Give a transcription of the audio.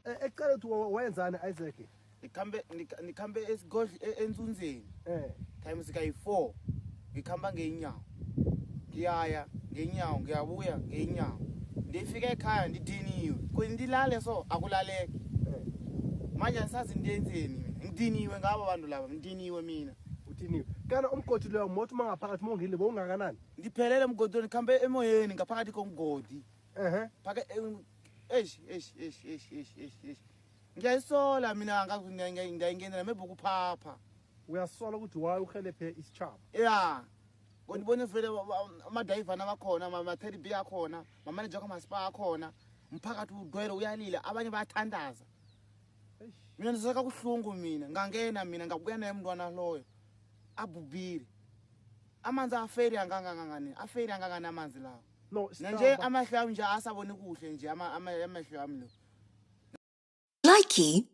Ecala ukuthi wenzani Isaac? Nikhambe esigodli endzunzeni. Times kayi4. Ngikhamba ngeenyawo. Ngiyaya ngeenyawo, ngiyabuya ngeenyawo. Ndifika ekhaya ndidiniwe. Kwendilale so akulaleki. Manje angisazi ndiyenzeni mina. Ngidiniwe ngabo abantu laba, ngidiniwe mina. Uthiniwe. Kana umgodi leyo mothi mangaphakathi mongile bowungakanani? Ndiphelele emgodini ngikhambe emoyeni ngaphakathi komgodi. Phaka eish. Ngiyayisola mina ngiyayingenela maybe ukuphapha. Uyasola ukuthi waye uhelephe isichaba. Yeah. Ngibone vele amadiver nabakhona, ama-teddy bear akhona, manager kaMasipala akhona, umphakathi udwele uyalila, abanye bayathandaza. Mina ndisaka kuhlungu mina, ngangena mina ngabuya naye umntwana loyo. Abubile. Amanzi aferi angangangani, aferi angangani amanzi lawo. No, nje amahlo ami nje asabone kuhle nje amahlo ami lo. Likey